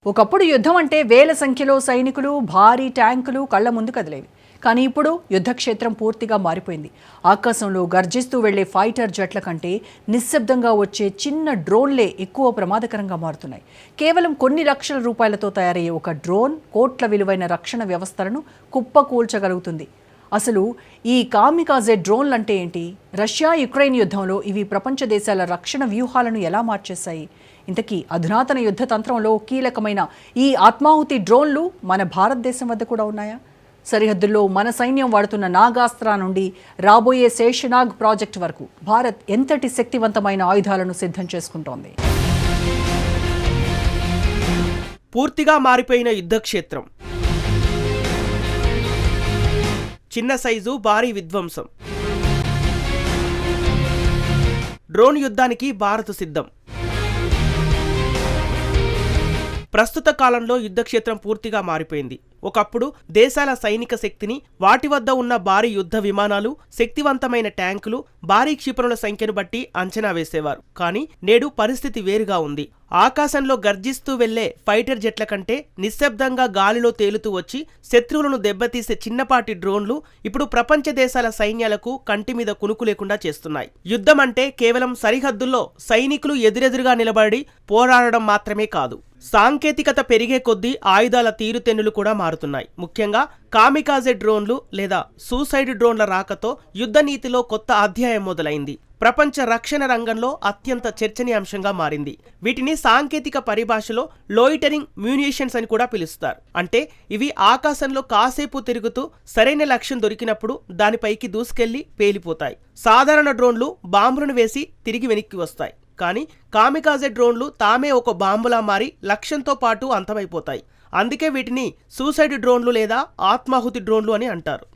ఒకప్పుడు యుద్ధం అంటే వేల సంఖ్యలో సైనికులు, భారీ ట్యాంకులు కళ్ల ముందు కదిలేవి. కానీ ఇప్పుడు యుద్ధక్షేత్రం పూర్తిగా మారిపోయింది. ఆకాశంలో గర్జిస్తూ వెళ్లే ఫైటర్ జెట్ల కంటే నిశ్శబ్దంగా వచ్చే చిన్న డ్రోన్లే ఎక్కువ ప్రమాదకరంగా మారుతున్నాయి. కేవలం కొన్ని లక్షల రూపాయలతో తయారయ్యే ఒక డ్రోన్ కోట్ల విలువైన రక్షణ వ్యవస్థలను కుప్పకూల్చగలుగుతుంది. అసలు ఈ కామికాజే డ్రోన్లు అంటే ఏంటి? రష్యా యుక్రెయిన్ యుద్ధంలో ఇవి ప్రపంచ దేశాల రక్షణ వ్యూహాలను ఎలా మార్చేశాయి? ఇంతకీ అధునాతన యుద్ధ తంత్రంలో కీలకమైన ఈ ఆత్మాహుతి డ్రోన్లు మన భారతదేశం వద్ద కూడా ఉన్నాయా? సరిహద్దుల్లో మన సైన్యం వాడుతున్న నాగాస్త్ర నుండి రాబోయే శేషనాగ్ ప్రాజెక్టు వరకు భారత్ ఎంతటి శక్తివంతమైన ఆయుధాలను సిద్ధం చేసుకుంటోంది? పూర్తిగా మారిపోయిన యుద్ధక్షేత్రం, చిన్న సైజు భారీ విధ్వంసం. డ్రోన్ యుద్ధానికి భారత్ సిద్ధం. ప్రస్తుత కాలంలో యుద్ధక్షేత్రం పూర్తిగా మారిపోయింది. ఒకప్పుడు దేశాల సైనిక శక్తిని, వాటి వద్ద ఉన్న భారీ యుద్ధ విమానాలు, శక్తివంతమైన ట్యాంకులు, భారీ క్షిపణుల సంఖ్యను బట్టి అంచనా వేసేవారు. కానీ నేడు పరిస్థితి వేరుగా ఉంది. ఆకాశంలో గర్జిస్తూ వెళ్లే ఫైటర్ జెట్ల కంటే నిశ్శబ్దంగా గాలిలో తేలుతూ వచ్చి శత్రువులను దెబ్బతీసే చిన్నపాటి డ్రోన్లు ఇప్పుడు ప్రపంచ దేశాల సైన్యాలకు కంటి మీద కునుకు లేకుండా చేస్తున్నాయి. యుద్ధం అంటే కేవలం సరిహద్దుల్లో సైనికులు ఎదురెదురుగా నిలబడి పోరాడడం మాత్రమే కాదు. సాంకేతికత పెరిగే కొద్దీ ఆయుధాల తీరుతెన్నులు కూడా మారుతున్నాయి. ముఖ్యంగా కామికాజే డ్రోన్లు లేదా సూసైడ్ డ్రోన్ల రాకతో యుద్ధ నీతిలో కొత్త అధ్యాయం మొదలైంది. ప్రపంచ రక్షణ రంగంలో అత్యంత చర్చనీయాంశంగా మారింది. వీటిని సాంకేతిక పరిభాషలో లోయిటరింగ్ మ్యూనిషన్స్ అని కూడా పిలుస్తారు. అంటే ఇవి ఆకాశంలో కాసేపు తిరుగుతూ సరైన లక్ష్యం దొరికినప్పుడు దానిపైకి దూసుకెళ్లి పేలిపోతాయి. సాధారణ డ్రోన్లు బాంబులను వేసి తిరిగి వెనక్కి వస్తాయి. కానీ కామికాజే డ్రోన్లు తామే ఒక బాంబులా మారి లక్ష్యంతో పాటు అంతమైపోతాయి. అందుకే వీటిని సూసైడ్ డ్రోన్లు లేదా ఆత్మాహుతి డ్రోన్లు అని అంటారు.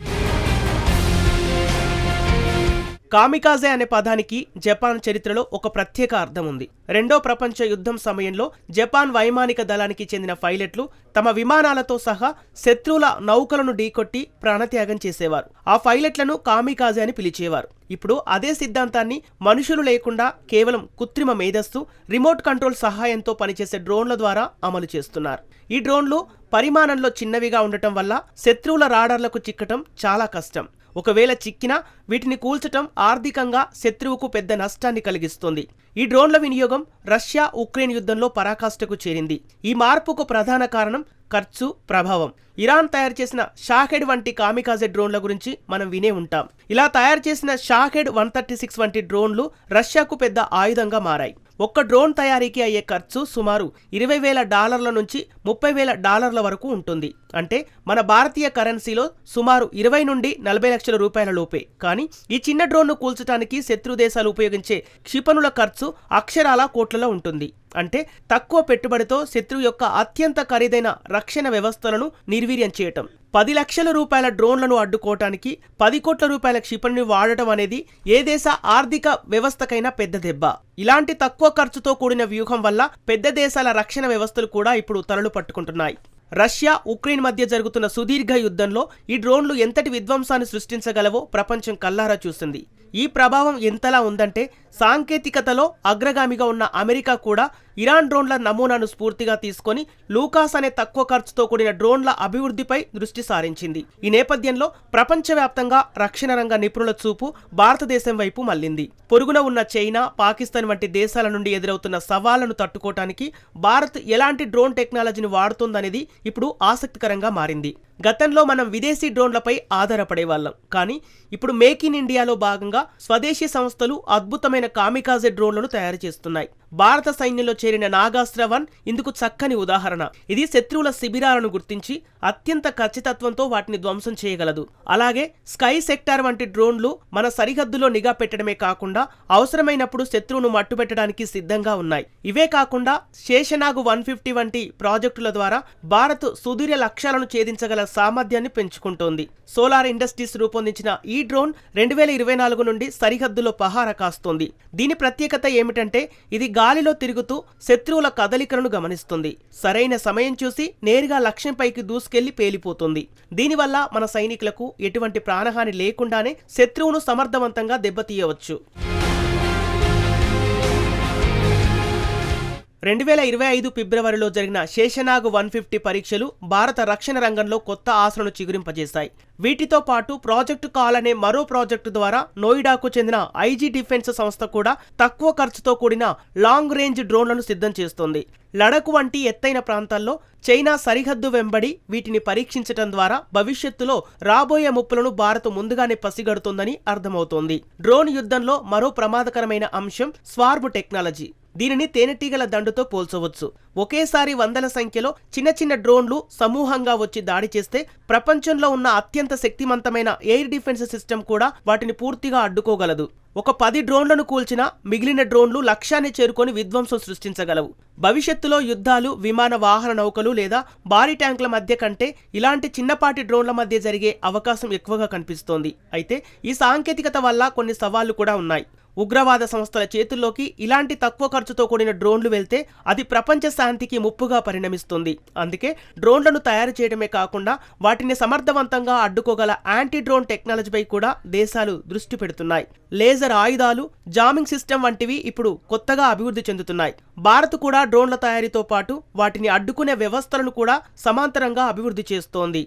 కామికాజే అనే పదానికి జపాన్ చరిత్రలో ఒక ప్రత్యేక అర్థం ఉంది. రెండో ప్రపంచ యుద్ధం సమయంలో జపాన్ వైమానిక దళానికి చెందిన పైలట్లు తమ విమానాలతో సహా శత్రువుల నౌకలను ఢీకొట్టి ప్రాణత్యాగం చేసేవారు. ఆ పైలట్లను కామికాజే అని పిలిచేవారు. ఇప్పుడు అదే సిద్ధాంతాన్ని మనుషులు లేకుండా కేవలం కృత్రిమ మేధస్సు, రిమోట్ కంట్రోల్ సహాయంతో పనిచేసే డ్రోన్ల ద్వారా అమలు చేస్తున్నారు. ఈ డ్రోన్లు పరిమాణంలో చిన్నవిగా ఉండటం వల్ల శత్రువుల రాడార్లకు చిక్కటం చాలా కష్టం. ఒకవేళ చిక్కినా వీటిని కూల్చటం ఆర్థికంగా శత్రువుకు పెద్ద నష్టాన్ని కలిగిస్తుంది. ఈ డ్రోన్ల వినియోగం రష్యా ఉక్రెయిన్ యుద్ధంలో పరాకాష్ఠకు చేరింది. ఈ మార్పుకు ప్రధాన కారణం ఖర్చు, ప్రభావం. ఇరాన్ తయారు చేసిన షాహెడ్ వంటి కామికాజే డ్రోన్ల గురించి మనం వినే ఉంటాం. ఇలా తయారు చేసిన షాహెడ్ 136 వంటి డ్రోన్లు రష్యాకు పెద్ద ఆయుధంగా మారాయి. ఒక్క డ్రోన్ తయారీకి అయ్యే ఖర్చు సుమారు $20,000 నుంచి $30,000 వరకు ఉంటుంది. అంటే మన భారతీయ కరెన్సీలో సుమారు 20 నుండి 40 లక్షల రూపాయల లోపే. కానీ ఈ చిన్న డ్రోన్ను కూల్చడానికి శత్రు దేశాలు ఉపయోగించే క్షిపణుల ఖర్చు అక్షరాల కోట్లలో ఉంటుంది. అంటే తక్కువ పెట్టుబడితో శత్రువు యొక్క అత్యంత ఖరీదైన రక్షణ వ్యవస్థలను నిర్వీర్యం చేయటం. 10 లక్షల రూపాయల డ్రోన్లను అడ్డుకోవటానికి 10 కోట్ల రూపాయల క్షిపణిని వాడటం అనేది ఏ దేశ ఆర్థిక వ్యవస్థకైనా పెద్ద దెబ్బ. ఇలాంటి తక్కువ ఖర్చుతో కూడిన వ్యూహం వల్ల పెద్ద దేశాల రక్షణ వ్యవస్థలు కూడా ఇప్పుడు తలలు పట్టుకుంటున్నాయి. రష్యా ఉక్రెయిన్ మధ్య జరుగుతున్న సుదీర్ఘ యుద్ధంలో ఈ డ్రోన్లు ఎంతటి విధ్వంసాన్ని సృష్టించగలవో ప్రపంచం కల్లారా చూసింది. ఈ ప్రభావం ఎంతలా ఉందంటే సాంకేతికతలో అగ్రగామిగా ఉన్న అమెరికా కూడా ఇరాన్ డ్రోన్ల నమూనాను స్ఫూర్తిగా తీసుకొని లూకాస్ అనే తక్కువ ఖర్చుతో కూడిన డ్రోన్ల అభివృద్ధిపై దృష్టి సారించింది. ఈ నేపథ్యంలో ప్రపంచవ్యాప్తంగా రక్షణ రంగ నిపుణుల చూపు భారతదేశం వైపు మళ్లింది. పొరుగున ఉన్న చైనా, పాకిస్తాన్ వంటి దేశాల నుండి ఎదురవుతున్న సవాళ్లను తట్టుకోవటానికి భారత్ ఎలాంటి డ్రోన్ టెక్నాలజీని వాడుతోందనేది ఇప్పుడు ఆసక్తికరంగా మారింది. గతంలో మనం విదేశీ డ్రోన్లపై ఆధారపడేవాళ్ళం. కానీ ఇప్పుడు మేక్ ఇన్ ఇండియాలో భాగంగా స్వదేశీ సంస్థలు అద్భుతమైన కామికాజే డ్రోన్లను తయారు చేస్తున్నాయి. భారత సైన్యంలో చేరిన నాగాస్త్ర 1 ఇందుకు చక్కని ఉదాహరణ. ఇది శత్రువుల శిబిరాలను గుర్తించి అత్యంత ఖచ్చితత్వంతో వాటిని ధ్వంసం చేయగలదు. అలాగే స్కై సెక్టార్ వంటి డ్రోన్లు మన సరిహద్దులో నిఘా పెట్టడమే కాకుండా అవసరమైనప్పుడు శత్రువును మట్టుబెట్టడానికి సిద్ధంగా ఉన్నాయి. ఇవే కాకుండా శేషనాగ్ 150 వంటి ప్రాజెక్టుల ద్వారా భారత్ సుదూర లక్ష్యాలను ఛేదించగల సామర్థ్యాన్ని పెంచుకుంటోంది. సోలార్ ఇండస్ట్రీస్ రూపొందించిన ఈ డ్రోన్ 2024 నుండి సరిహద్దులో పహారా కాస్తోంది. దీని ప్రత్యేకత ఏమిటంటే ఇది గాలిలో తిరుగుతూ శత్రువుల కదలికలను గమనిస్తుంది. సరైన సమయం చూసి నేరుగా లక్ష్యంపైకి దూసుకెళ్లి పేలిపోతుంది. దీనివల్ల మన సైనికులకు ఎటువంటి ప్రాణహాని లేకుండానే శత్రువును సమర్థవంతంగా దెబ్బతీయవచ్చు. 2025 ఫిబ్రవరిలో జరిగిన శేషనాగ్ 150 పరీక్షలు భారత రక్షణ రంగంలో కొత్త ఆశలను చిగురింపజేశాయి. వీటితో పాటు ప్రాజెక్టు కాల్ అనే మరో ప్రాజెక్టు ద్వారా నోయిడాకు చెందిన ఐజీ డిఫెన్స్ సంస్థ కూడా తక్కువ ఖర్చుతో కూడిన లాంగ్ రేంజ్ డ్రోన్లను సిద్ధం చేస్తోంది. లడఖ్ వంటి ఎత్తైన ప్రాంతాల్లో చైనా సరిహద్దు వెంబడి వీటిని పరీక్షించడం ద్వారా భవిష్యత్తులో రాబోయే ముప్పులను భారత్ ముందుగానే పసిగడుతోందని అర్థమవుతోంది. డ్రోన్ యుద్ధంలో మరో ప్రమాదకరమైన అంశం స్వార్మ్ టెక్నాలజీ. దీనిని తేనెటీగల దండుతో పోల్చవచ్చు. ఒకేసారి వందల సంఖ్యలో చిన్న చిన్న డ్రోన్లు సమూహంగా వచ్చి దాడి చేస్తే ప్రపంచంలో ఉన్న అత్యంత శక్తివంతమైన ఎయిర్ డిఫెన్స్ సిస్టమ్ కూడా వాటిని పూర్తిగా అడ్డుకోగలదు. ఒక 10 డ్రోన్లను కూల్చినా మిగిలిన డ్రోన్లు లక్ష్యాన్ని చేరుకొని విధ్వంసం సృష్టించగలవు. భవిష్యత్తులో యుద్ధాలు విమాన వాహన నౌకలు లేదా భారీ ట్యాంకుల మధ్య కంటే ఇలాంటి చిన్నపాటి డ్రోన్ల మధ్య జరిగే అవకాశం ఎక్కువగా కనిపిస్తోంది. అయితే ఈ సాంకేతికత వల్ల కొన్ని సవాళ్లు కూడా ఉన్నాయి. ఉగ్రవాద సంస్థల చేతుల్లోకి ఇలాంటి తక్కువ ఖర్చుతో కూడిన డ్రోన్లు వెళ్తే అది ప్రపంచ శాంతికి ముప్పుగా పరిణమిస్తుంది. అందుకే డ్రోన్లను తయారు చేయడమే కాకుండా వాటిని సమర్థవంతంగా అడ్డుకోగల యాంటీ డ్రోన్ టెక్నాలజీపై కూడా దేశాలు దృష్టి పెడుతున్నాయి. లేజర్ ఆయుధాలు, జామింగ్ సిస్టమ్ వంటివి ఇప్పుడు కొత్తగా అభివృద్ధి చెందుతున్నాయి. భారత్ కూడా డ్రోన్ల తయారీతో పాటు వాటిని అడ్డుకునే వ్యవస్థలను కూడా సమాంతరంగా అభివృద్ధి చేస్తోంది.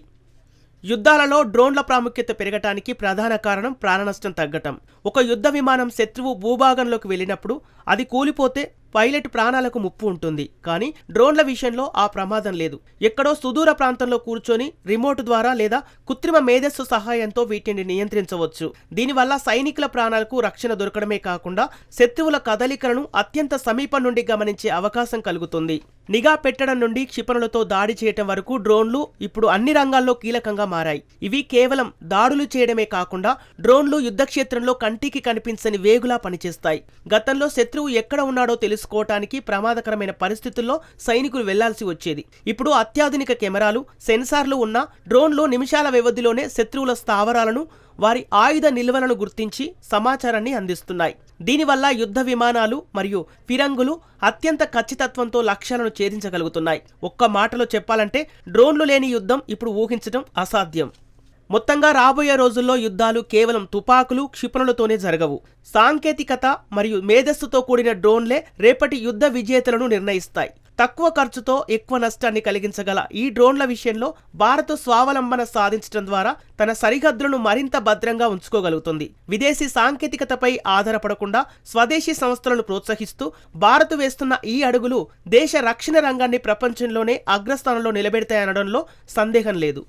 యుద్ధాలలో డ్రోన్ల ప్రాముఖ్యత పెరగటానికి ప్రధాన కారణం ప్రాణనష్టం తగ్గటం. ఒక యుద్ధ విమానం శత్రువు భూభాగంలోకి వెళ్ళినప్పుడు అది కూలిపోతే పైలట్ ప్రాణాలకు ముప్పు ఉంటుంది. కానీ డ్రోన్ల విషయంలో ఆ ప్రమాదం లేదు. ఎక్కడో సుదూర ప్రాంతంలో కూర్చొని రిమోట్ ద్వారా లేదా కృత్రిమ మేధస్సు సహాయంతో వీటిని నియంత్రించవచ్చు. దీనివల్ల సైనికుల ప్రాణాలకు రక్షణ దొరకడమే కాకుండా శత్రువుల కదలికలను అత్యంత సమీపం నుండి గమనించే అవకాశం కలుగుతుంది. నిఘా పెట్టడం నుండి క్షిపణులతో దాడి చేయటం వరకు డ్రోన్లు ఇప్పుడు అన్ని రంగాల్లో కీలకంగా మారాయి. ఇవి కేవలం దాడులు చేయడమే కాకుండా డ్రోన్లు యుద్ధక్షేత్రంలో కంటికి కనిపించని వేగులా పనిచేస్తాయి. గతంలో శత్రువు ఎక్కడ ఉన్నాడో తెలుసుకోవటానికి ప్రమాదకరమైన పరిస్థితుల్లో సైనికులు వెళ్లాల్సి వచ్చేది. ఇప్పుడు అత్యాధునిక కెమెరాలు, సెన్సార్లు ఉన్న డ్రోన్లు నిమిషాల వ్యవధిలోనే శత్రువుల స్థావరాలను, వారి ఆయుధ నిల్వలను గుర్తించి సమాచారాన్ని అందిస్తున్నాయి. దీనివల్ల యుద్ధ విమానాలు మరియు ఫిరంగులు అత్యంత ఖచ్చితత్వంతో లక్ష్యాలను ఛేదించగలుగుతున్నాయి. ఒక్క మాటలో చెప్పాలంటే డ్రోన్లు లేని యుద్ధం ఇప్పుడు ఊహించడం అసాధ్యం. మొత్తంగా రాబోయే రోజుల్లో యుద్ధాలు కేవలం తుపాకులు, క్షిపణులతోనే జరగవు. సాంకేతికత మరియు మేధస్సుతో కూడిన డ్రోన్లే రేపటి యుద్ధ విజేతలను నిర్ణయిస్తాయి. తక్కువ ఖర్చుతో ఎక్కువ నష్టాన్ని కలిగించగల ఈ డ్రోన్ల విషయంలో భారత్ స్వావలంబన సాధించడం ద్వారా తన సరిహద్దులను మరింత భద్రంగా ఉంచుకోగలుగుతుంది. విదేశీ సాంకేతికతపై ఆధారపడకుండా స్వదేశీ సంస్థలను ప్రోత్సహిస్తూ భారత్ వేస్తున్న ఈ అడుగులు దేశ రక్షణ రంగాన్ని ప్రపంచంలోనే అగ్రస్థానంలో నిలబెడతాయనడంలో సందేహం లేదు.